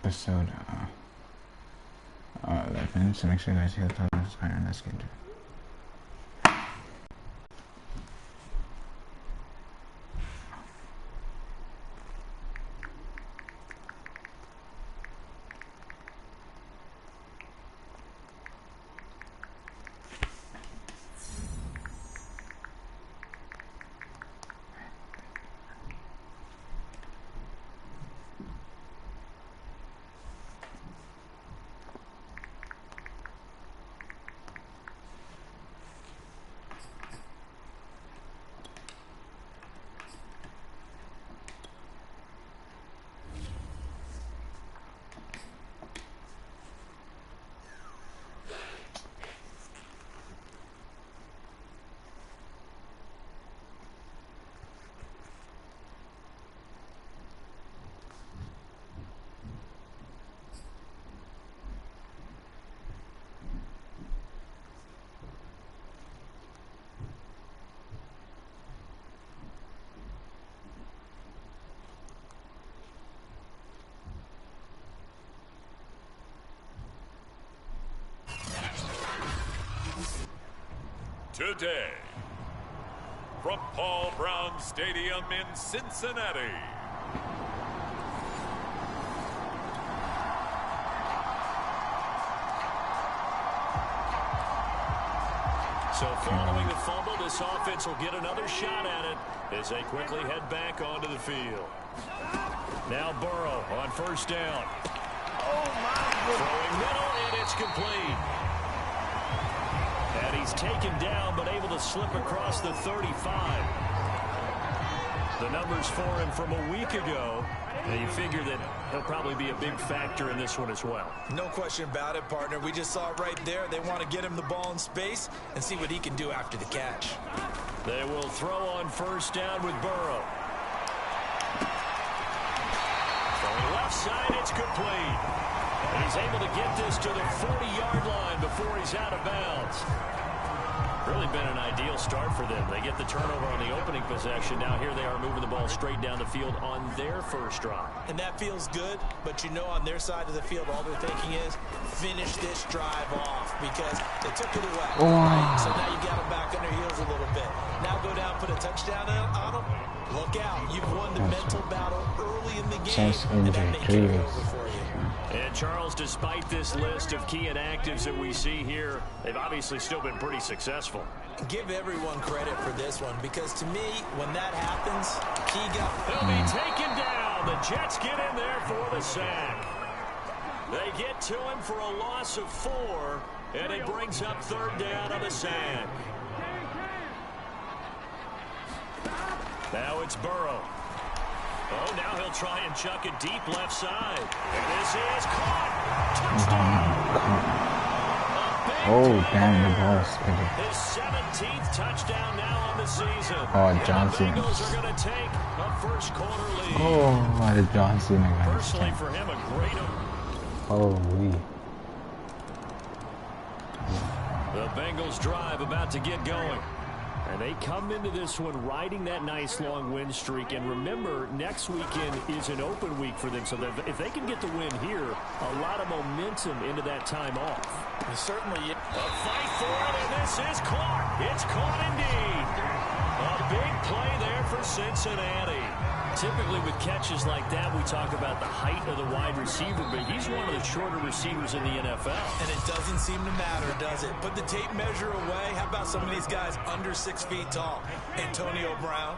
episode 11, so make sure you guys hit the thumbs up and let's get into it. Today, from Paul Brown Stadium in Cincinnati. So following the fumble, this offense will get another shot at it as they quickly head back onto the field. Now Burrow on first down. Oh, my goodness. Throwing middle, and it's complete. And he's taken down, but able to slip across the 35. The numbers for him from a week ago, and you figure that he'll probably be a big factor in this one as well. No question about it, partner. We just saw it right there. They want to get him the ball in space and see what he can do after the catch. They will throw on first down with Burrow. From left side, it's complete. And he's able to get this to the 40-yard line before he's out of bounds. Really been an ideal start for them. They get the turnover on the opening possession. Now here they are moving the ball straight down the field on their first drive. And that feels good, but you know on their side of the field, all they're thinking is finish this drive off because they took it away. Oh. Right? So now you got them back on their heels a little bit. Now go down, put a touchdown on them. Look out. You've won the mental battle early in the game. And that may carry over for you. And Charles, despite this list of key inactives that we see here, they've obviously still been pretty successful. Give everyone credit for this one because to me, when that happens, He'll be taken down. The Jets get in there for the sack. They get to him for a loss of 4, and it brings up third down on the sack. Now it's Burrow. Oh, now he'll try and chuck it deep left side. And this is caught. Touchdown. Oh, damn, the ball spinning. His 17th touchdown now on the season. Oh, Johnson. And the Bengals are going to take a first quarter lead. Oh, the Johnson again. Personally, for him, a great... Holy. The Bengals drive about to get going. And they come into this one riding that nice long win streak. And remember, next weekend is an open week for them. So if they can get the win here, a lot of momentum into that time off. certainly... A fight for it, and this is caught. It's caught indeed. A big play there for Cincinnati. Typically with catches like that, we talk about the height of the wide receiver, but he's one of the shorter receivers in the NFL. And it doesn't seem to matter, does it? Put the tape measure away. How about some of these guys under 6 feet tall? Antonio Brown,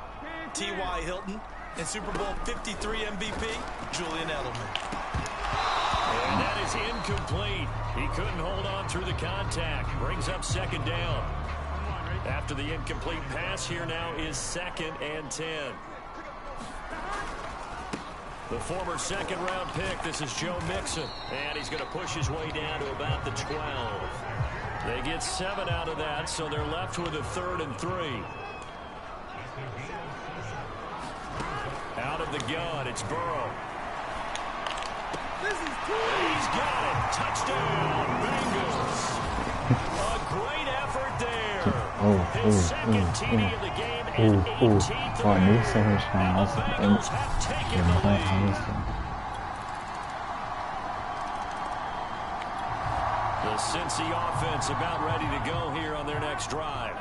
T.Y. Hilton, and Super Bowl 53 MVP, Julian Edelman. And that is incomplete. He couldn't hold on through the contact. Brings up second down. After the incomplete pass, here now is 2nd and 10. The former second-round pick, this is Joe Mixon. And he's going to push his way down to about the 12. They get 7 out of that, so they're left with a 3rd and 3. Out of the gun, it's Burrow. He's got it. Touchdown, Bengals. A great effort there. His second TD of the game and 18th of the Bengals have taken the lead. Cincy offense about ready to go here on their next drive.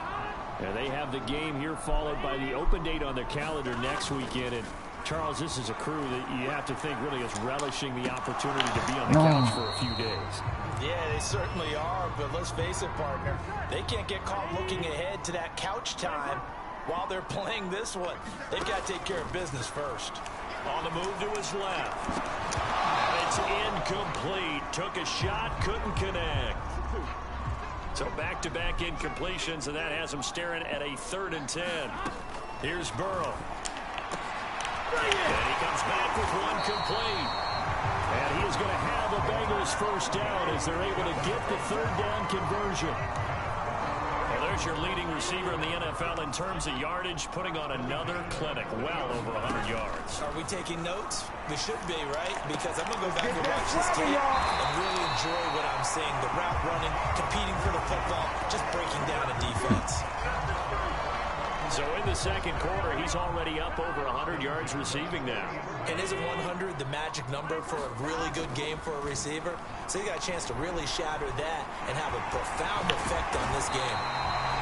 And they have the game here followed by the open date on their calendar next weekend. And Charles, this is a crew that you have to think really is relishing the opportunity to be on the couch for a few days. Yeah, they certainly are, but let's face it, partner. They can't get caught looking ahead to that couch time while they're playing this one. They've got to take care of business first. On the move to his left. It's incomplete. Took a shot, couldn't connect. So back-to-back incompletions, and that has him staring at a 3rd and 10. Here's Burrow. And he comes back with one complete. And he is going to have a Bengals first down as they're able to get the 3rd down conversion. Well, there's your leading receiver in the NFL in terms of yardage, putting on another clinic, well over 100 yards. Are we taking notes? We should be, right? Because I'm going to go back and watch this tape and really enjoy what I'm seeing. The route running, competing for the football, just breaking down a defense. So in the second quarter, he's already up over 100 yards receiving now. And isn't 100 the magic number for a really good game for a receiver? So you got a chance to really shatter that and have a profound effect on this game.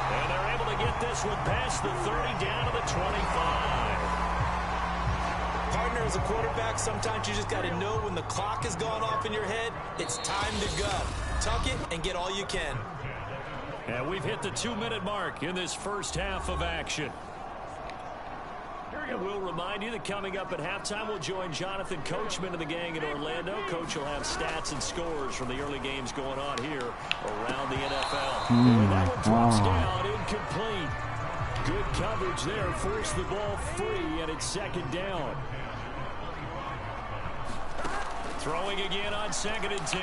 And they're able to get this one past the 30 down to the 25. Partner, as a quarterback, sometimes you just got to know when the clock has gone off in your head, it's time to go. Tuck it and get all you can. And we've hit the 2-minute mark in this first half of action. And we'll remind you that coming up at halftime, we'll join Jonathan Coachman and the gang in Orlando. Coach will have stats and scores from the early games going on here around the NFL. And that one drops down, incomplete. Good coverage there, forced the ball free, and it's 2nd down. Throwing again on 2nd and 10.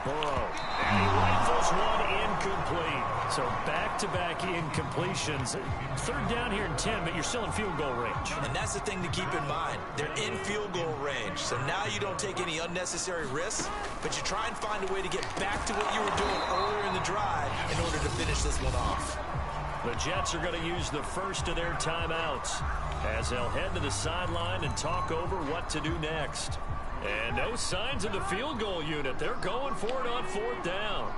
Burrow. And he rifles one incomplete. So back-to-back incompletions. 3rd down here in 10, but you're still in field goal range. And that's the thing to keep in mind. They're in field goal range. So now you don't take any unnecessary risks, but you try and find a way to get back to what you were doing earlier in the drive in order to finish this one off. The Jets are going to use the first of their timeouts as they'll head to the sideline and talk over what to do next. And no signs of the field goal unit. They're going for it on 4th down.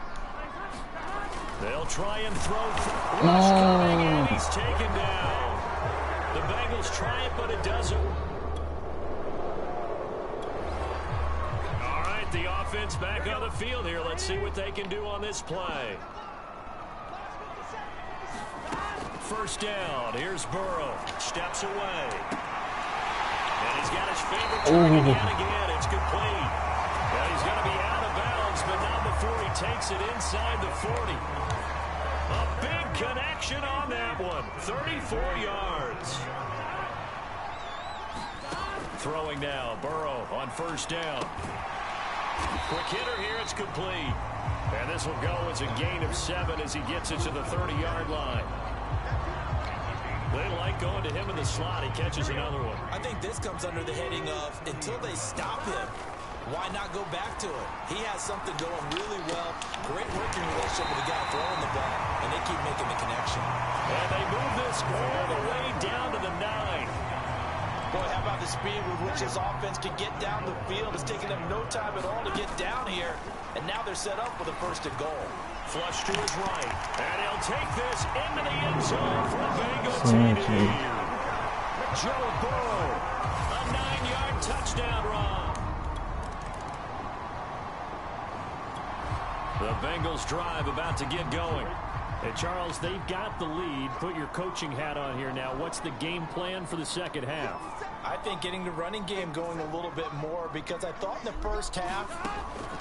They'll try and throw. Rush coming, and he's taken down. The Bengals try it, but it doesn't. All right, the offense back on the field here. Let's see what they can do on this play. 1st down. Here's Burrow. Steps away. And he's got his favorite target yet again. It's complete. And he's going to be out of bounds, but not before he takes it inside the 40. A big connection on that one. 34 yards. Throwing now. Burrow on 1st down. Quick hitter here. It's complete. And this will go as a gain of 7 as he gets it to the 30-yard line. They like going to him in the slot. He catches another one. I think this comes under the heading of until they stop him, why not go back to it? He has something going really well. Great working relationship with the guy throwing the ball, and they keep making the connection. And they move this all the way down to the 9. Boy, how about the speed with which this offense can get down the field? It's taking them no time at all to get down here, and now they're set up with a 1st and goal. Flush to his right. And he'll take this into the end zone for a Bengal TD. Joe Burrow, a 9-yard touchdown run. The Bengals drive about to get going. And Charles, they've got the lead. Put your coaching hat on here now. What's the game plan for the second half? I think getting the running game going a little bit more, because I thought in the first half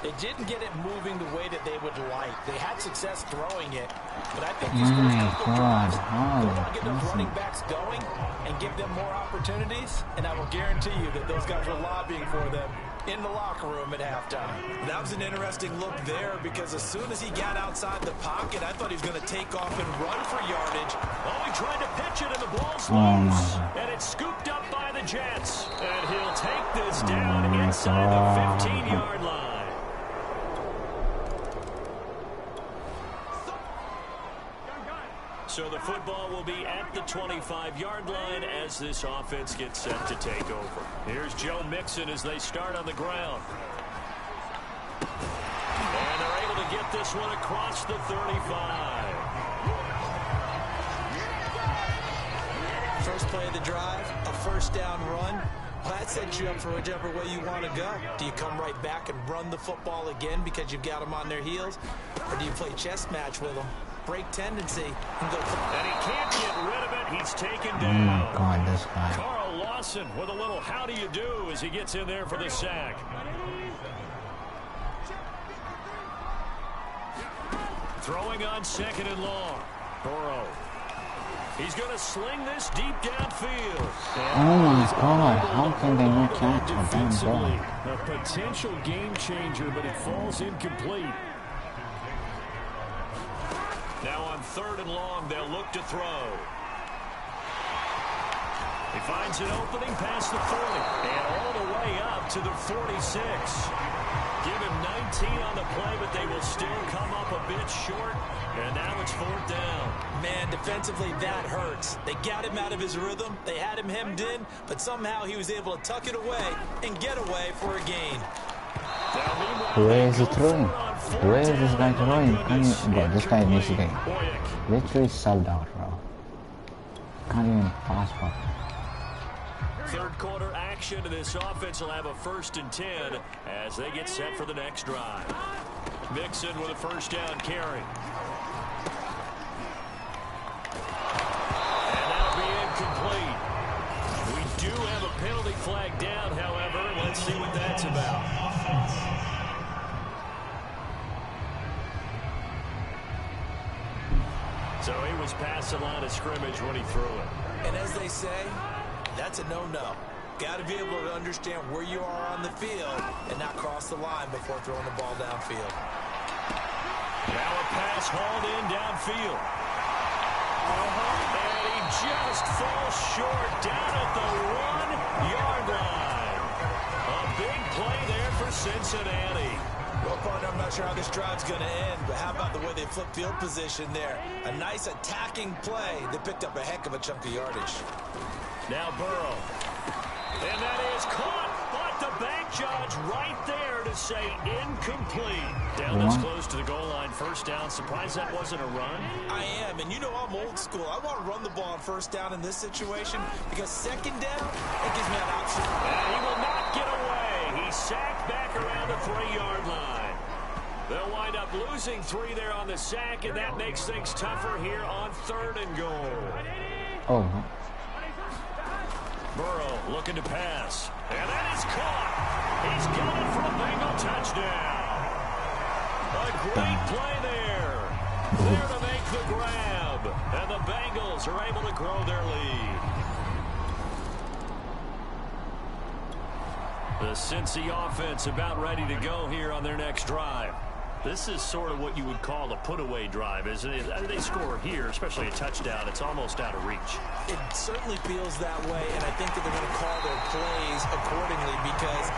they didn't get it moving the way that they would like. They had success throwing it, but I think these first couple drives, they want to get those running backs going and give them more opportunities, and I will guarantee you that those guys were lobbying for them in the locker room at halftime. That was an interesting look there, because as soon as he got outside the pocket, I thought he was going to take off and run for yardage. Oh, he tried to pitch it, and the ball's loose. And it's scooped up by the Jets. And he'll take this down inside the 15-yard line. So the football will be at the 25-yard line as this offense gets set to take over. Here's Joe Mixon as they start on the ground. And they're able to get this one across the 35. First play of the drive, a first down run. Well, that sets you up for whichever way you want to go. Do you come right back and run the football again because you've got them on their heels? Or do you play chess match with them, break tendency, and go... And he can't get rid of it. He's taken Oh down. my God, this guy. Carl Lawson with a little how do you do as he gets in there for the sack. Throwing on 2nd and long. Burrow. He's going to sling this deep downfield. Oh my God, how can they not catch a damn ball? A potential game changer, but it falls incomplete. Now on 3rd and long, they'll look to throw. He finds an opening past the 40 and all the way up to the 46. Give him 19 on the play, but they will still come up a bit short. And now it's 4th down. Man, defensively, that hurts. They got him out of his rhythm. They had him hemmed in, but somehow he was able to tuck it away and get away for a gain. Where is he throwing? Where is this guy throwing? Bro, this guy needs to get literally subbed out, bro. Can't even pass ball. 3rd quarter action to this offense will have a 1st and 10 as they get set for the next drive. Mixon with a 1st down carry. And that'll be incomplete. We do have a penalty flag down, however. Let's see what that's about. So he was past the line of scrimmage when he threw it. And as they say, that's a no-no. Got to be able to understand where you are on the field and not cross the line before throwing the ball downfield. Now a pass hauled in downfield. And he just falls short down at the 1-yard line. A big play there for Cincinnati. Well, partner, I'm not sure how this drive's going to end, but how about the way they flip field position there? A nice attacking play. They picked up a heck of a chunk of yardage. Now Burrow. And that is caught, but the bank judge right there to say incomplete. Down this close to the goal line, 1st down. Surprised that wasn't a run? I am, and you know I'm old school. I want to run the ball on 1st down in this situation because 2nd down, it gives me an option. And he will not get away. He's sacked back around the 3-yard line. They'll wind up losing 3 there on the sack, and that makes things tougher here on 3rd and goal. Oh. Burrow looking to pass. And that is caught. He's got it for a Bengal touchdown. A great play there. There to make the grab. And the Bengals are able to grow their lead. The Cincy offense about ready to go here on their next drive. This is sort of what you would call a put-away drive, isn't it? They score here, especially a touchdown. It's almost out of reach. It certainly feels that way, and I think that they're going to call their plays accordingly because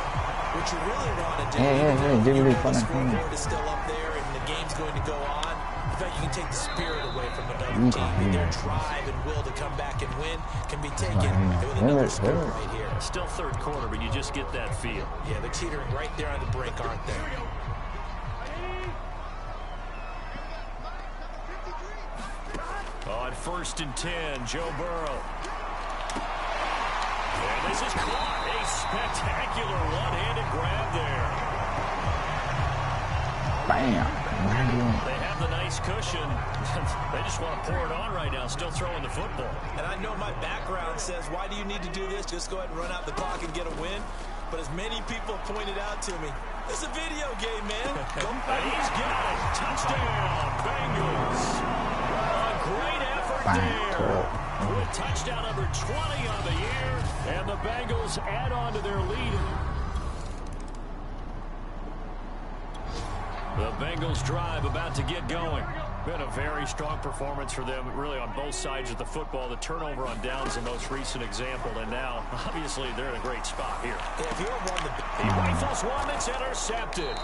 what you really want to do the scoreboard is still up there and the game's going to go on. In fact, you can take the spirit away from another team, and their drive and will to come back and win can be taken with another score right here. Still 3rd quarter, but you just get that feel. Yeah, they're teetering right there on the brink, aren't they? On 1st and 10, Joe Burrow. And this is caught. A spectacular one-handed grab there. Bam. They have the nice cushion. They just want to pour it on right now, still throwing the football. And I know my background says, why do you need to do this? Just go ahead and run out the clock and get a win. But as many people pointed out to me, it's a video game, man. And he's got it. Touchdown, Bengals. A great effort there. With touchdown number 20 on the year. And the Bengals add on to their lead. The Bengals drive about to get going. Been a very strong performance for them, really on both sides of the football. The turnover on downs the most recent example, and now, obviously, they're in a great spot here. If you're one he rifles one that's intercepted.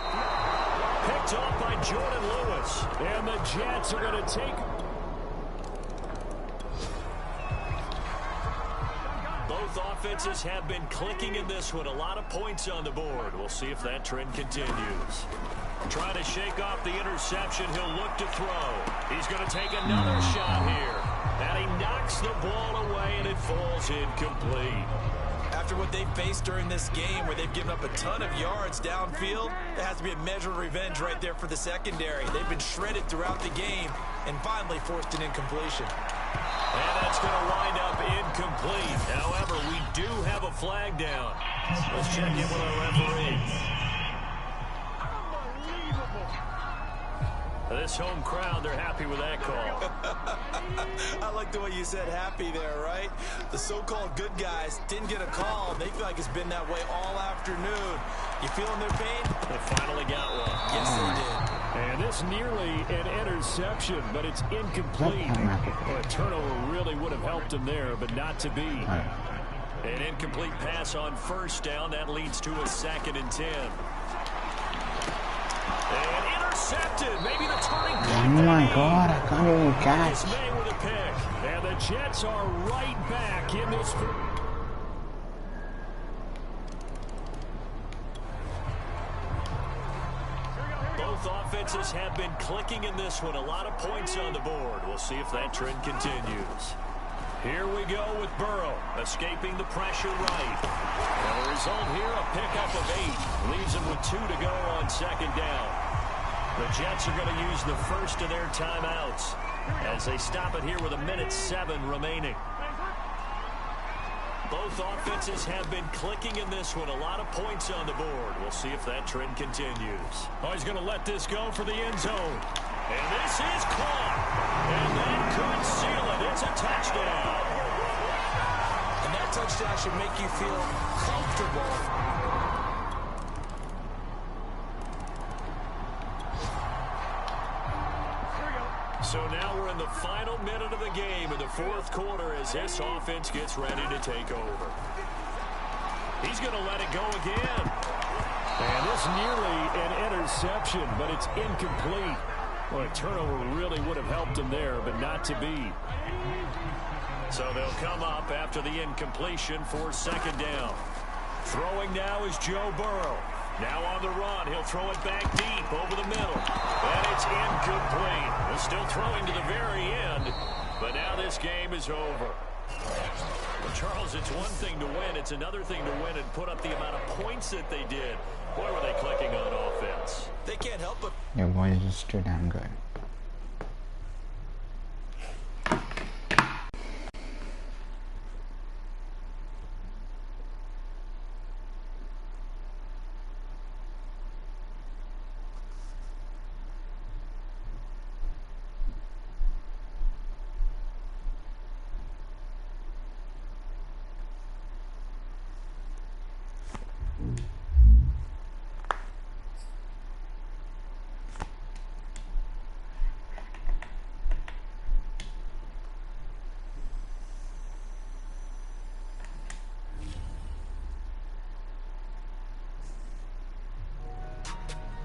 Picked off by Jordan Lewis. And the Jets are going to take... Both Both offenses have been clicking in this one. A lot of points on the board. We'll see if that trend continues. Trying to shake off the interception. He'll look to throw. He's going to take another shot here. And he knocks the ball away, and it falls incomplete. After what they've faced during this game, where they've given up a ton of yards downfield, there has to be a measure of revenge right there for the secondary. They've been shredded throughout the game and finally forced an incompletion. And that's going to wind up incomplete. However, we do have a flag down. Let's check in with our referee. This home crowd, they're happy with that call. I like the way you said happy there, right? The so-called good guys didn't get a call. They feel like it's been that way all afternoon. You feeling their pain? They finally got one. Yes, they did. And this nearly an interception, but it's incomplete. Well, a turnover really would have helped him there, but not to be. An incomplete pass on first down. That leads to a 2nd and 10. And intercepted. Maybe the turning point. Oh my God, I can't even catch. With a pick. And the Jets are right back in this. Both offenses have been clicking in this one. A lot of points on the board. We'll see if that trend continues. Here we go with Burrow, escaping the pressure right. And the result here, a pickup of 8. Leaves him with 2 to go on 2nd down. The Jets are going to use the first of their timeouts as they stop it here with 1:07 remaining. Both offenses have been clicking in this one. A lot of points on the board. We'll see if that trend continues. Oh, he's going to let this go for the end zone. And this is caught. And that could seal it. It's a touchdown. And that touchdown should make you feel comfortable. So now we're in the final minute of the game in the 4th quarter as this offense gets ready to take over. He's going to let it go again. And this nearly an interception, but it's incomplete. Well, a turnover really would have helped him there, but not to be. So they'll come up after the incompletion for 2nd down. Throwing now is Joe Burrow. Now on the run, he'll throw it back deep over the middle. And it's incomplete. He's still throwing to the very end, but now this game is over. Well, Charles, it's one thing to win. It's another thing to win and put up the amount of points that they did. Boy, were they clicking on offense. They can't help but... Your boy is just too damn good.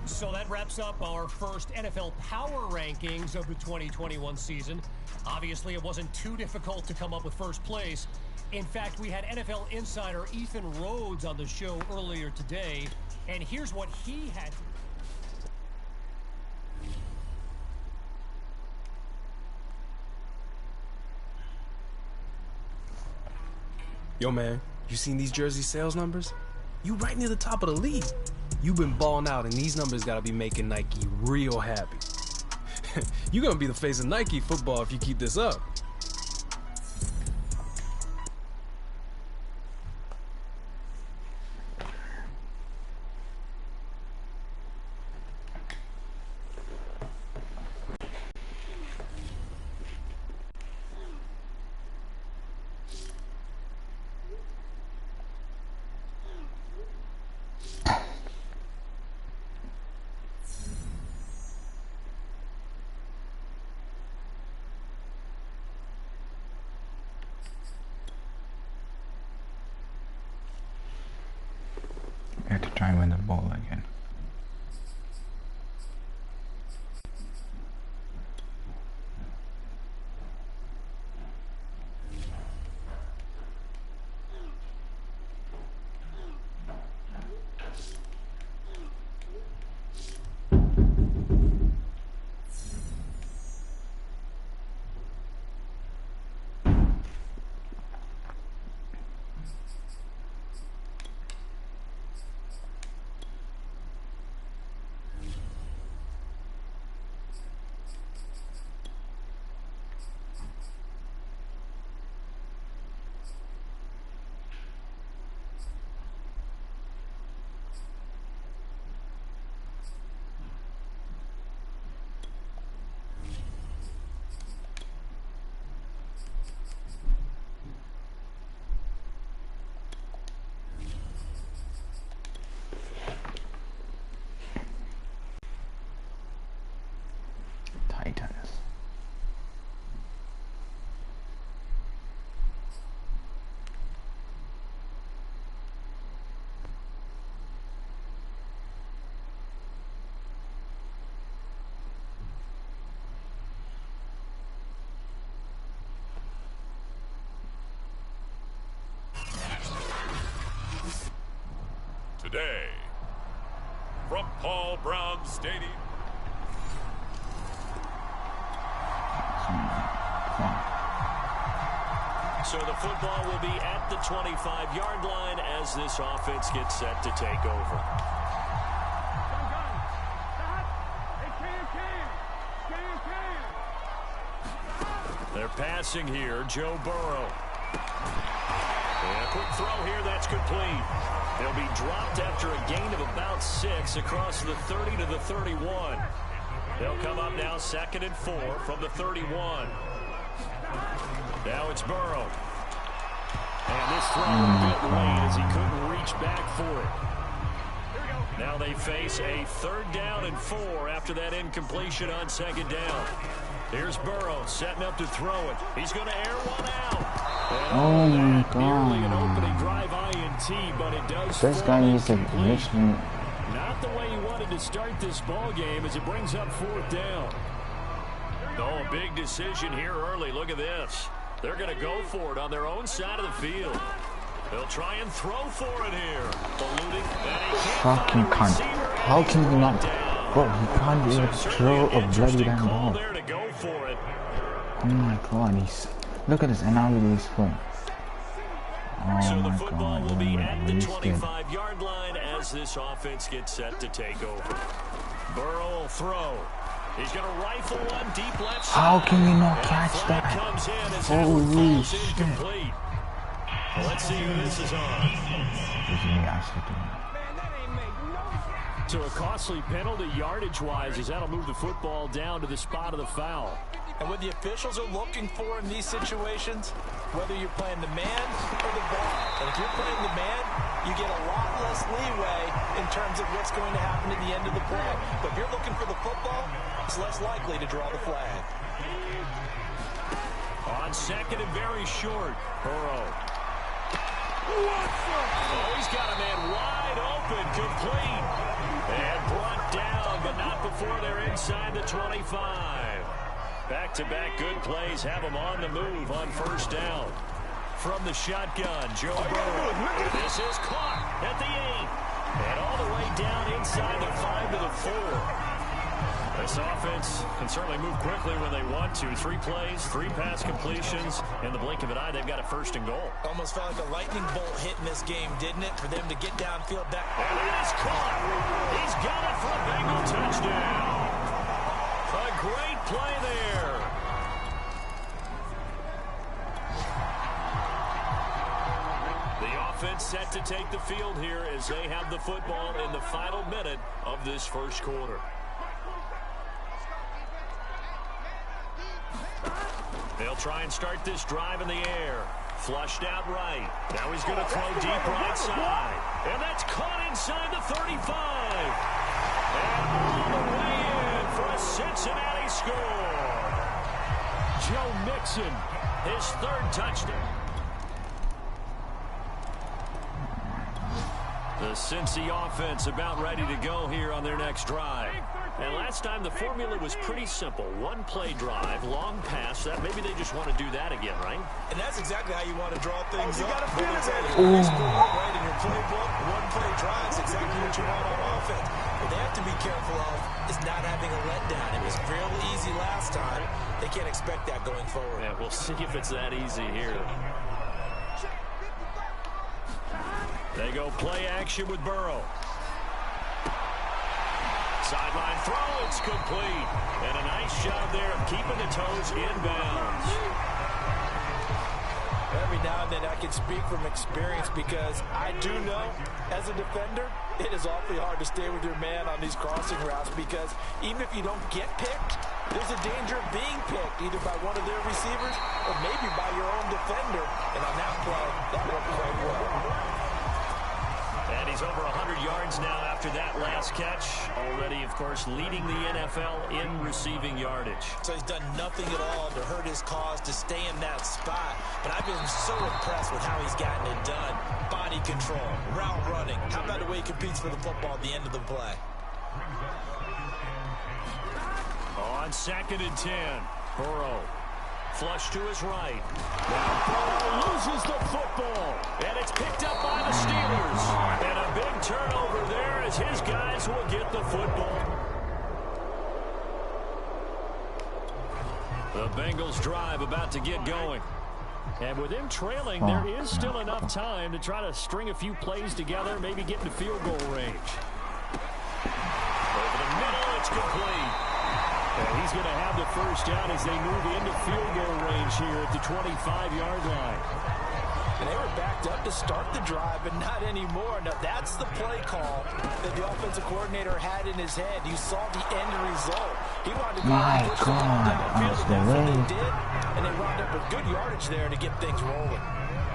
So that wraps up our first NFL Power Rankings of the 2021 season. Obviously, it wasn't too difficult to come up with first place. In fact, we had NFL insider Ethan Rhodes on the show earlier today, and here's what he had. Yo, man, you seen these jersey sales numbers? You right near the top of the league. You've been balling out, and these numbers gotta be making Nike real happy. You're gonna be the face of Nike football if you keep this up. We have to try and win the ball again. the day. From Paul Brown Stadium. So the football will be at the 25-yard line as this offense gets set to take over. They're passing here, Joe Burrow. And a quick throw here, that's complete. They'll be dropped after a gain of about 6 across the 30 to the 31. They'll come up now 2nd and 4 from the 31. Now it's Burrow. And this throw a bit late as he couldn't reach back for it. Now they face a 3rd down and 4 after that incompletion on 2nd down. Here's Burrow setting up to throw it. He's going to air one out. Oh my God. Nearly an opening drive INT, but it does. This guy needs a mission. Not the way he wanted to start this ball game as it brings up 4th down. Oh, a big decision here early. Look at this. They're going to go for it on their own side of the field. They'll try and throw for it here. Ballooning. Fucking cunt. How can he not? Bro, he can't even throw a bloody damn ball. There to go for it. Oh my God, he's... Look at this, and now he's going. Oh So the my football God, will be you're at the wasted. 25-yard line as this offense gets set to take over. Burrow will throw. He's going to rifle one deep left side. How can you not And catch flag that? comes in as Holy falls shit. incomplete. Well, let's see who this is on. This is me actually doing it. So a costly penalty yardage-wise as that'll move the football down to the spot of the foul. And what the officials are looking for in these situations, whether you're playing the man or the ball, and if you're playing the man, you get a lot less leeway in terms of what's going to happen at the end of the play. But if you're looking for the football, it's less likely to draw the flag. On 2nd and very short, Burrow. Oh, he's got a man wide open, complete. And brought down, but not before they're inside the 25. Back-to-back good plays have them on the move on 1st down. From the shotgun, Joe Burrow. This is caught at the 8. And all the way down inside the 5 to the 4. This offense can certainly move quickly when they want to. 3 plays, 3 pass completions. In the blink of an eye, they've got a 1st and goal. Almost felt like a lightning bolt hit in this game, didn't it? For them to get downfield back. And it is caught. He's got it for a Bengal touchdown. A great play there. The offense set to take the field here as they have the football in the final minute of this 1st quarter. They'll try and start this drive in the air. Flushed out right. Now he's going to throw deep right side. And that's caught inside the 35. And all the way in for a Cincinnati score. Joe Mixon, his 3rd touchdown. The Cincy offense about ready to go here on their next drive. And last time the formula was pretty simple. 1-play drive, long pass. That maybe they just want to do that again, right? And that's exactly how you want to draw things up. got a Right in your playbook, 1-play drives exactly what you want on offense. What they have to be careful of is not having a letdown. It was fairly easy last time. They can't expect that going forward. Yeah, we'll see if it's that easy here. They go play action with Burrow. Sideline throw, it's complete. And a nice job there of keeping the toes inbounds. Every now and then I can speak from experience because I do know, as a defender, it is awfully hard to stay with your man on these crossing routes because even if you don't get picked, there's a danger of being picked either by one of their receivers or maybe by your own defender. And on that play, that worked quite well. And he's over 100 yards now after that last catch. Already, of course, leading the NFL in receiving yardage. So he's done nothing at all to hurt his cause to stay in that spot. But I've been so impressed with how he's gotten it done. Body control, route running. How about the way he competes for the football at the end of the play? On 2nd and 10, Burrow. Flush to his right. Now Burrow loses the football. And it's picked up by the Steelers. And a big turnover Bengals drive about to get going. And with them trailing, there is still enough time to try to string a few plays together, maybe get into field goal range. Over the middle, it's complete. And he's going to have the first down as they move into field goal range here at the 25-yard line. And they were backed up to start the drive, but not anymore. Now, that's the play call that the offensive coordinator had in his head. You saw the end result. He wanted to go and push the ball downfield, and that's what they did. And they wound up with good yardage there to get things rolling.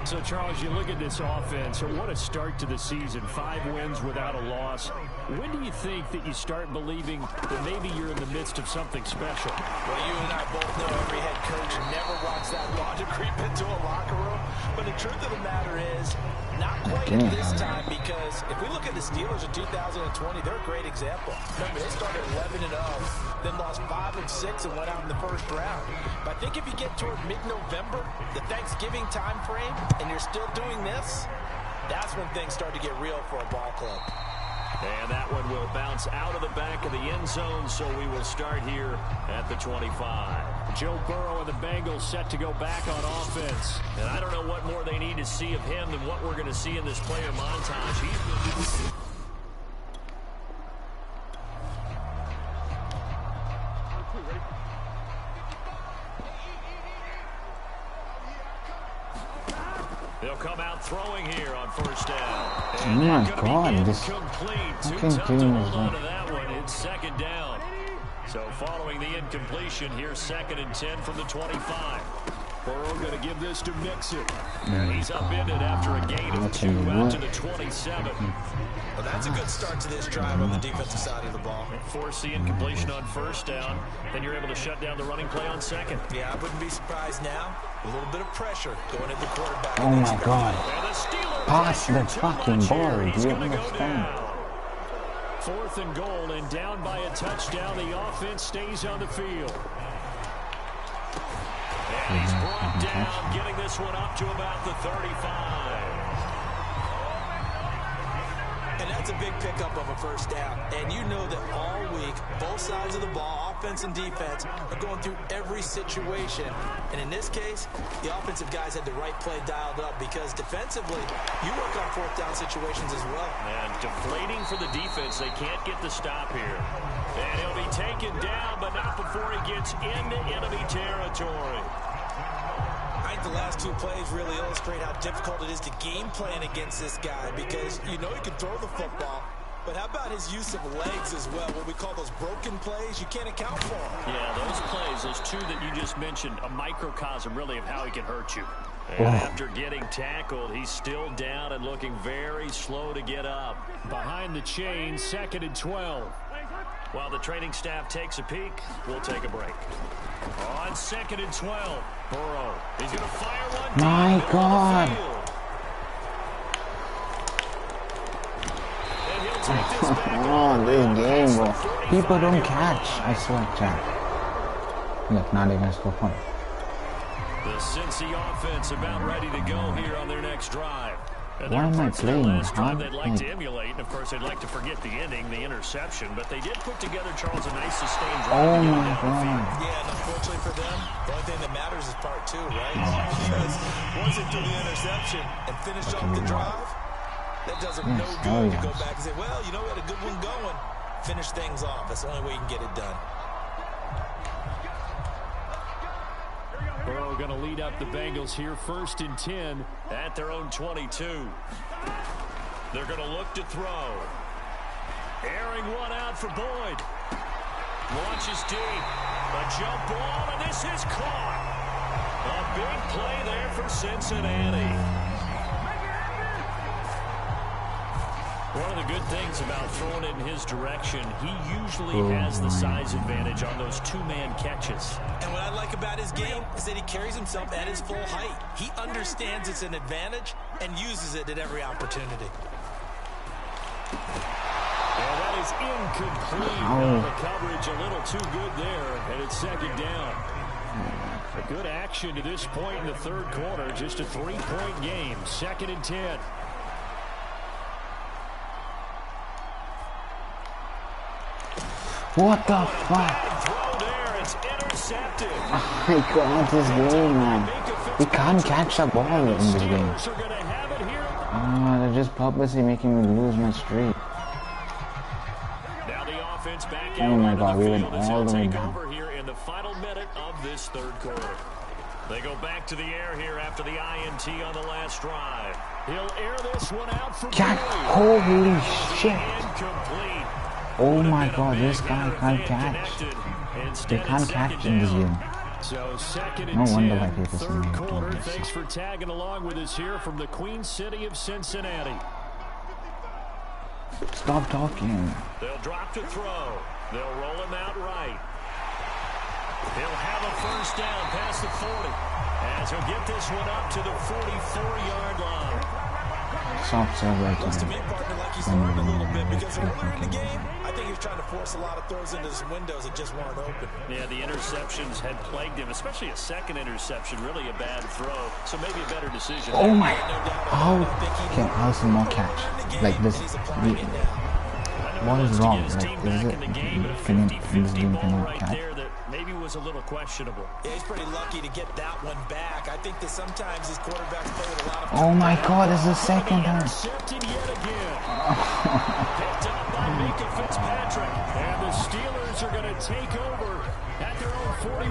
So, Charles, you look at this offense, what a start to the season. 5 wins without a loss. When do you think that you start believing that maybe you're in the midst of something special? Well, you and I both know every head coach never wants that logic creep into a locker room. But the truth of the matter is, not quite at this time, because if we look at the Steelers in 2020, they're a great example. Remember, they started 11-0, then lost 5 and 6 and went out in the first round. But I think if you get toward mid-November, the Thanksgiving time frame, and you're still doing this, that's when things start to get real for a ball club. And that one will bounce out of the back of the end zone, so we will start here at the 25. Joe Burrow and the Bengals set to go back on offense. And I don't know what more they need to see of him than what we're going to see in this player montage. He's They'll come out throwing here on first down. Oh my God, this fucking team is on to that one. It's second down. So following the incompletion, here's 2nd and 10 from the 25. Burrow going to give this to Mixon. He's upended after a gain of 2 out to the 27. Well, that's a good start to this drive on the defensive side of the ball. Force the incompletion on first down. Then you're able to shut down the running play on second. Yeah, I wouldn't be surprised now. A little bit of pressure going at the quarterback. Oh my God. Pass the fucking ball. Do you understand? 4th and goal, and down by a touchdown. The offense stays on the field. And he's brought down, getting this one up to about the 35. And that's a big pickup of a first down. And you know that all week, both sides of the ball, offense and defense, are going through every situation. And in this case, the offensive guys had the right play dialed up, because defensively, you work on 4th down situations as well. And deflating for the defense. They can't get the stop here. And he'll be taken down, but not before he gets into enemy territory. I think the last 2 plays really illustrate how difficult it is to game plan against this guy, because you know he can throw the football, but how about his use of legs as well? What we call those broken plays, you can't account for them. Yeah, those plays, those 2 that you just mentioned, a microcosm really of how he can hurt you. And after getting tackled, he's still down and looking very slow to get up. Behind the chain, 2nd and 12. While the training staff takes a peek, we'll take a break. On 2nd and 12, Burrow. He's going to fire one deep. My God. Oh, this game, bro. People don't catch. I swear, Jack. Look, not even score point. The Cincy offense about ready to go here on their next drive. And why am I playing? Last drive they'd like to emulate, and of course they'd like to forget the ending, the interception, but they did put together, Charles, a nice sustained drive. Oh my God. Yeah, and unfortunately for them, the only thing that matters is part 2, right? Because once they threw the interception and finished off the drive, that does them no good to go back and say, well, you know, we had a good one going. Finish things off. That's the only way you can get it done. Burrow going to lead up the Bengals here, 1st and 10 at their own 22. They're going to look to throw. Airing one out for Boyd. Launches deep. A jump ball, and this is caught. A big play there for Cincinnati. One of the good things about throwing it in his direction, he usually has the size advantage on those 2-man catches. And what I like about his game is that he carries himself at his full height. He understands it's an advantage and uses it at every opportunity. And that is incomplete. The coverage a little too good there, and it's 2nd down. A good action to this point in the 3rd quarter. Just a 3-point game. 2nd and 10. What the fuck? Throw there. It's intercepted. Oh my god, this game, man. We can't catch the ball in this game. Oh, they're just purposely making me lose my streak. Now the offense back Oh my god, we went field as all they'll the way take down. over here in the final minute of this third quarter. They go back to the air here after the INT on the last drive. He'll air this one out for Catch! Boyd. Holy shit! Incomplete. Oh my god, this guy can't catch. They can't catch in this game. So second No and wonder 10, why people third say quarter. this. Thanks for tagging along with us here from the Queen City of Cincinnati. Stop talking. They'll drop to throw. They'll roll him out right. He'll have a first down past the 40. As he'll get this one up to the 44-yard line. Stop celebrating. Looks to me, partner, like he's learned a little bit because earlier in the game, I think he was trying to force a lot of throws into some windows that just weren't open. Yeah, the interceptions had plagued him, especially a second interception, really a bad throw. So maybe a better decision. Oh my! How can Alison not catch like this? What is wrong? Like, is it? Can this game cannot catch? Maybe was a little questionable. Yeah, he's pretty lucky to get that one back. I think that sometimes these quarterbacks play with a lot of... Oh my god, this is the second time. Intercepted yet again. Picked up by Mika Fitzpatrick. And the Steelers are going to take over at their own 41.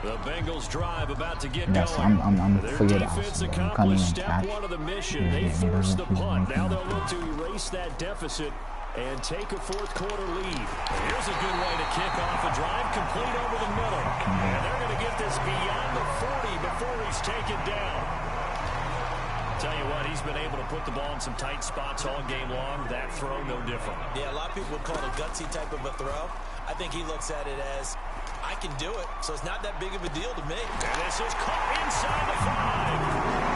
The Bengals drive about to get Yes, going. I'm Their forget defense I'm coming accomplished and step catch. one of the mission. They forced the punt. Now they'll look to erase that deficit and take a fourth quarter lead. Here's a good way to kick off a drive, complete over the middle. And they're going to get this beyond the 40 before he's taken down. Tell you what, he's been able to put the ball in some tight spots all game long. That throw, no different. Yeah, a lot of people would call it a gutsy type of a throw. I think he looks at it as, I can do it, so it's not that big of a deal to me. And this is caught inside the 5.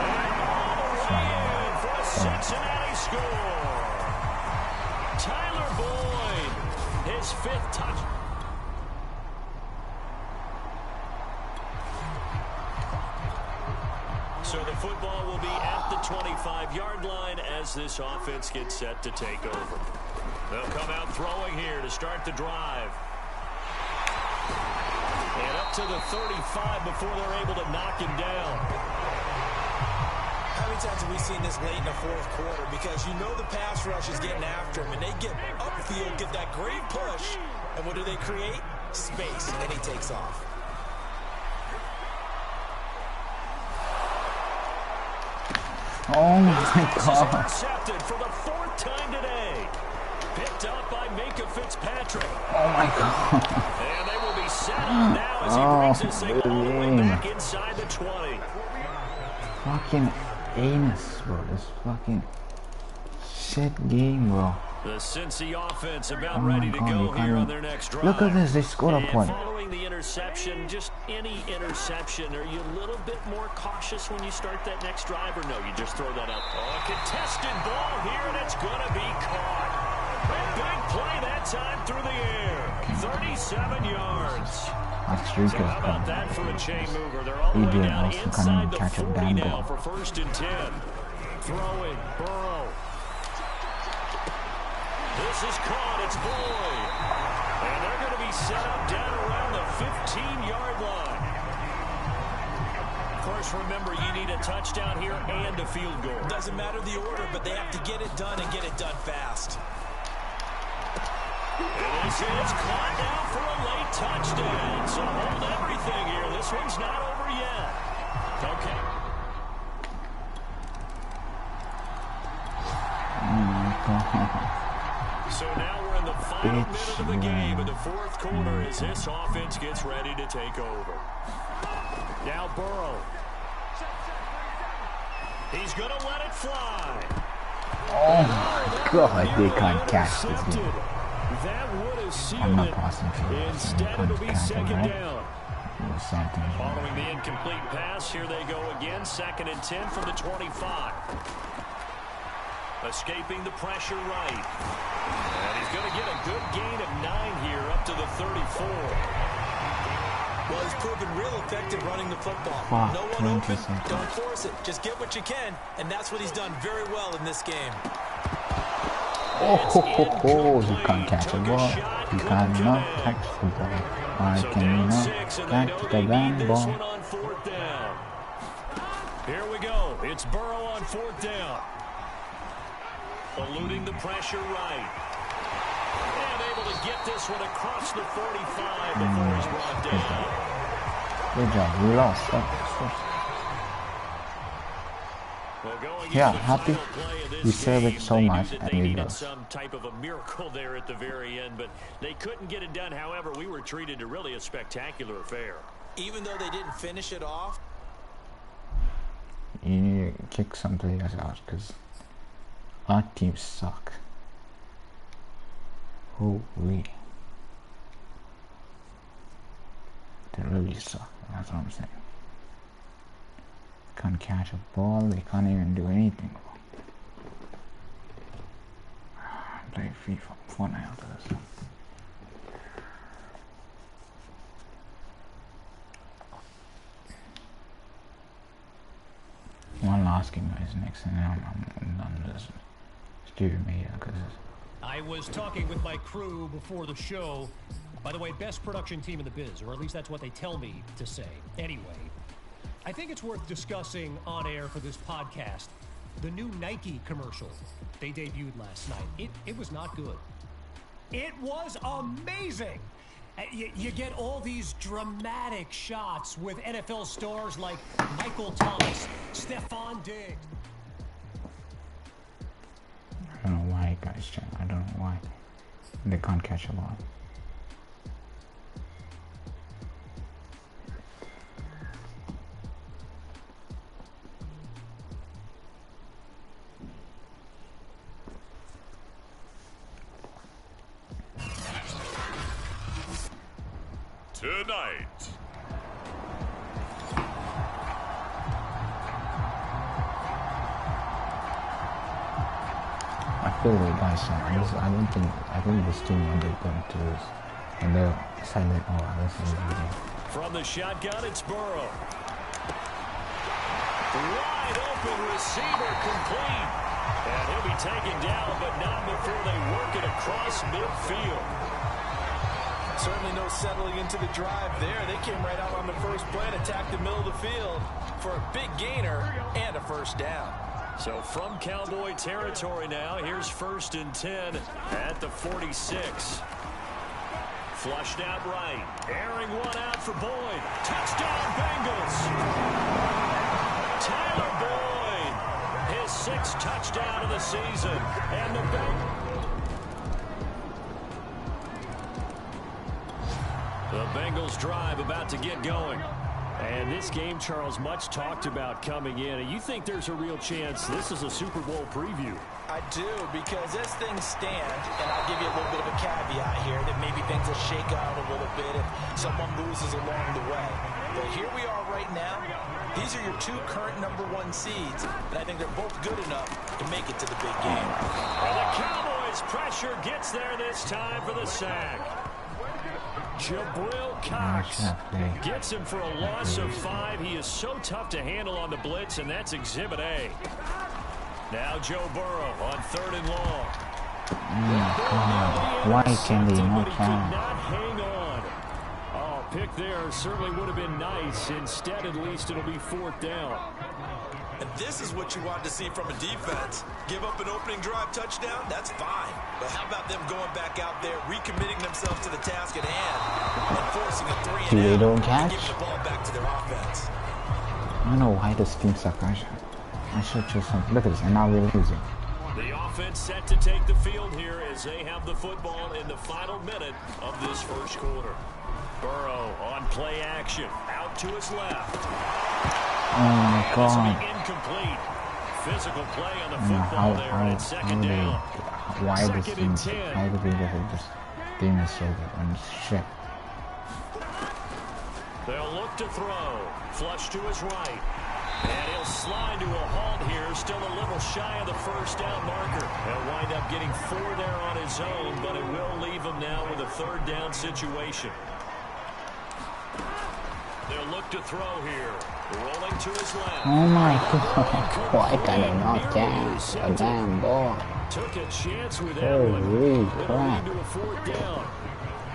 And all the way in for a Cincinnati score. Tyler Boyd, his 5th touch. So the football will be at the 25-yard line as this offense gets set to take over. They'll come out throwing here to start the drive. And up to the 35 before they're able to knock him down. How many times have we seen this late in the fourth quarter? Because you know the pass rush is getting after him, and they get upfield, get that great push, and what do they create? Space, and he takes off. Oh my god. Intercepted for the 4th time today. Picked up by Mika Fitzpatrick. Oh my god. And they will be set up now as he brings this thing all the way back inside the 20. Fucking anus, bro. This fucking shit game, bro. The Cincy offense about Oh my ready to God, go you here on can't- their next drive. Look at this, they scored a And point. following the interception, just any interception, are you a little bit more cautious when you start that next drive, or no, you just throw that out? Oh, a contested ball here, and it's going to be caught. A big play that time through the air. 37 yards. Our streak So is how about gone. that for a chain mover? They're all the He way did down also come inside and the catch a 40 damn now ball. for 1st and 10. Throwing, Burrow. This is caught. It's Boyd. And they're going to be set up down around the 15-yard line. Of course, remember, you need a touchdown here and a field goal. Doesn't matter the order, but they have to get it done and get it done fast. And this is caught now for a late touchdown. So hold everything here. This one's not over yet. Okay. Oh my god. So now we're in the final minute of the game in the 4th quarter as this offense gets ready to take over. Now Burrow. He's going to let it fly. Oh my god, they can't catch this game. That would have sealed I'm not it. crossing field. Instead, it'll be Can't catch it, 2nd right? down. Something. Following the incomplete pass, here they go again. 2nd and 10 from the 25. Escaping the pressure right. And he's going to get a good gain of 9 here up to the 34. Well, he's proven real effective running the football. Fuck, No one 20 open, seconds. don't force it. Just get what you can, and that's what he's done very well in this game. Oh, you can't catch a ball. You cannot catch the ball. Why can you not catch the damn ball? Here we go. It's Burrow on 4th down. Eluding the pressure right. And able to get this one across the 45 before he's brought down. Good job. We lost. Yeah, happy. We serve it so much and we lost. Some type of a miracle there at the very end, but they couldn't get it done. However, we were treated to really a spectacular affair. Even though they didn't finish it off. You need to kick some players out because our teams suck. Holy. They really suck. That's what I'm saying. Can't catch a ball. They can't even do anything. Play FIFA. Fortnite after this. One last game is next, and then I'm done with this stupid media because I was talking with my crew before the show. By the way, best production team in the biz, or at least that's what they tell me to say. Anyway, I think it's worth discussing on air for this podcast. The new Nike commercial they debuted last night. It was not good. It was amazing. You get all these dramatic shots with NFL stars like Michael Thomas, Stephon Diggs. I don't know why, guys. I don't know why they can't catch a ball. Tonight. I feel like guys, I think this team when they're going to lose and they're silent. Oh, this is the game. From the shotgun, it's Burrow. Wide open receiver complete. And he'll be taken down, but not before they work it across midfield. Certainly no settling into the drive there. They came right out on the first play and attacked the middle of the field for a big gainer and a first down. So from Cowboy territory now, here's 1st and 10 at the 46. Flushed out right. Airing one out for Boyd. Touchdown Bengals. Tyler Boyd. His 6th touchdown of the season. And the Bengals drive about to get going. And this game, Charles, much talked about coming in. And you think there's a real chance this is a Super Bowl preview? I do, because as things stand, and I'll give you a little bit of a caveat here, that maybe things will shake out a little bit if someone loses along the way. But here we are right now. These are your 2 current #1 seeds, and I think they're both good enough to make it to the big game. And the Cowboys' pressure gets there this time for the sack. Jabril Cox gets him for a loss of 5. He is so tough to handle on the blitz, and that's Exhibit A. Now Joe Burrow on 3rd and long. Why can they not Could not hang on. Oh, pick there certainly would have been nice. Instead, at least it'll be 4th down. And this is what you want to see from a defense. Give up an opening drive touchdown, that's fine. But how about them going back out there, recommitting themselves to the task at hand, and forcing a 3 and They out, don't and catch? giving the ball back to their offense. I don't know why this team sucks. I should choose something. Look at this, and now we're losing. The offense set to take the field here as they have the football in the final minute of this first quarter. Burrow on play action, out to his left. Oh my God. Incomplete. Physical play on the football there, and it's 2nd down. Why this team? Why do people think this team is so good? And shit. They'll look to throw. Flush to his right. And he'll slide to a halt here. Still a little shy of the first down marker. He'll wind up getting 4 there on his own, but it will leave him now with a 3rd down situation. They'll look to throw here. Rolling to his left. Oh my god. What kind of knockdown? A damn ball. Took a chance with that one. Holy It'll crap. lead to a 4th down.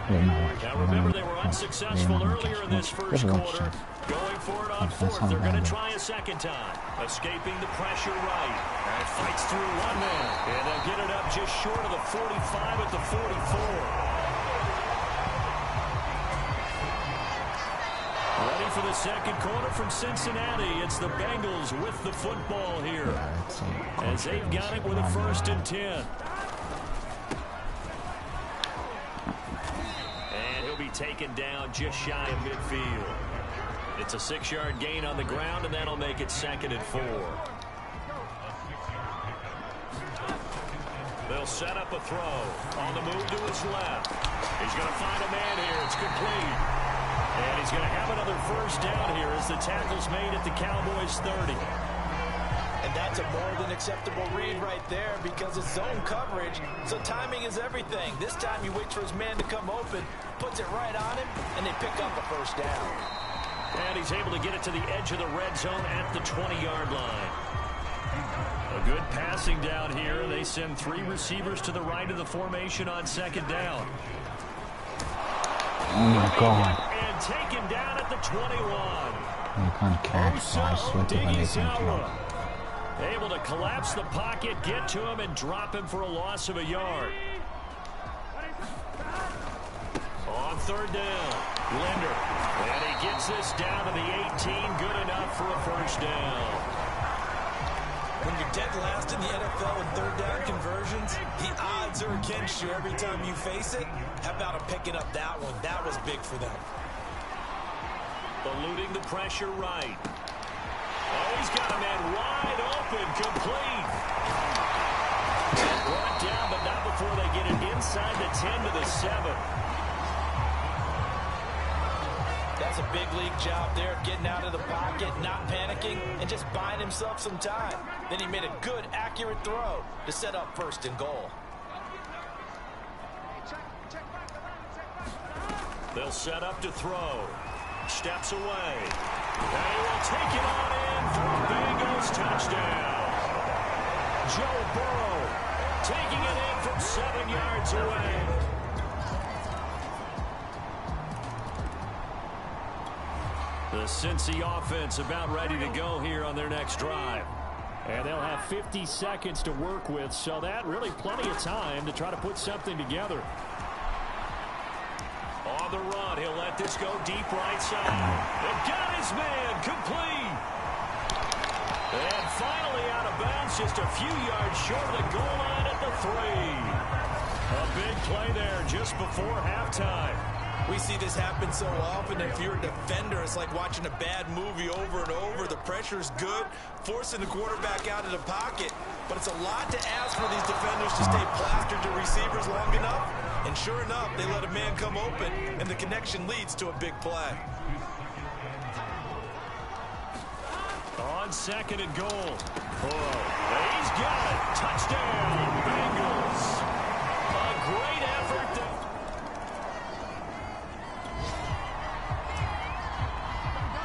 Now remember, they were unsuccessful earlier in this first quarter. Going for it on 4th. They're going to try a second time. Escaping the pressure right. And fights through one man. And they'll get it up just short of the 45 at the 44. Ready for the second quarter from Cincinnati. It's the Bengals with the football here. As they've got it with a 1st and 10. And he'll be taken down just shy of midfield. It's a 6-yard gain on the ground, and that'll make it 2nd and 4. They'll set up a throw. On the move to his left. He's going to find a man here. It's complete. And he's going to have another 1st down here as the tackle's made at the Cowboys' 30. And that's a more than acceptable read right there because it's zone coverage, so timing is everything. This time he waits for his man to come open, puts it right on him, and they pick up a 1st down. And he's able to get it to the edge of the red zone at the 20-yard line. A good passing down here. They send 3 receivers to the right of the formation on 2nd down. Oh my god. And taken down at the 21. You can't catch, so I swear to God they can't throw. Able to collapse the pocket, get to him, and drop him for a loss of a yard. On 3rd down, Linder. And he gets this down to the 18. Good enough for a 1st down. When you're dead last in the NFL in 3rd down conversions, the odds are against you every time you face it. How about him picking up that one? That was big for them. Eluding the pressure right. Oh, he's got a man wide open, complete. Brought down, but not before they get it inside the 10 to the 7. That's a big league job there, getting out of the pocket, not panicking, and just buying himself some time. Then he made a good, accurate throw to set up 1st and goal. They'll set up to throw. Steps away. They will take it on in for a Bengals touchdown. Joe Burrow taking it in from 7 yards away. The Cincy offense about ready to go here on their next drive. And they'll have 50 seconds to work with, so that really plenty of time to try to put something together. On the run, he'll let this go deep right side. They've got his man complete. And finally out of bounds, just a few yards short of the goal line at the 3. A big play there just before halftime. We see this happen so often. If you're a defender, it's like watching a bad movie over and over. The pressure's good, forcing the quarterback out of the pocket. But it's a lot to ask for these defenders to stay plastered to receivers long enough. And sure enough, they let a man come open, and the connection leads to a big play. On 2nd and goal. He's got it. Touchdown, Bengals. A great effort.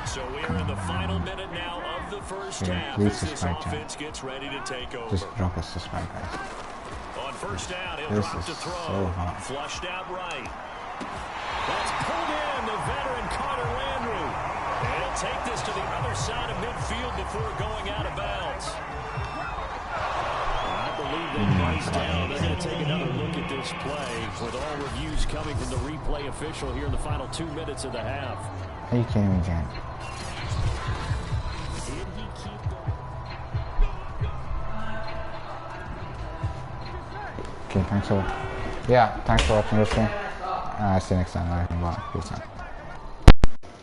So we're in the final minute now of the 1st half as this offense gets ready to take over. Just drop a subscribe, guys. On 1st down, he'll drop to throw. So Flushed out right. That's pulled in the veteran Carter Landry. And he'll take this to the other side of midfield before going out of bounds. I believe that plays down. They're going to take another look at this play with all reviews coming from the replay official here in the final 2 minutes of the half. Are you kidding me, Jan? Okay, thanks for watching this one. See you next time. Bye. Peace out.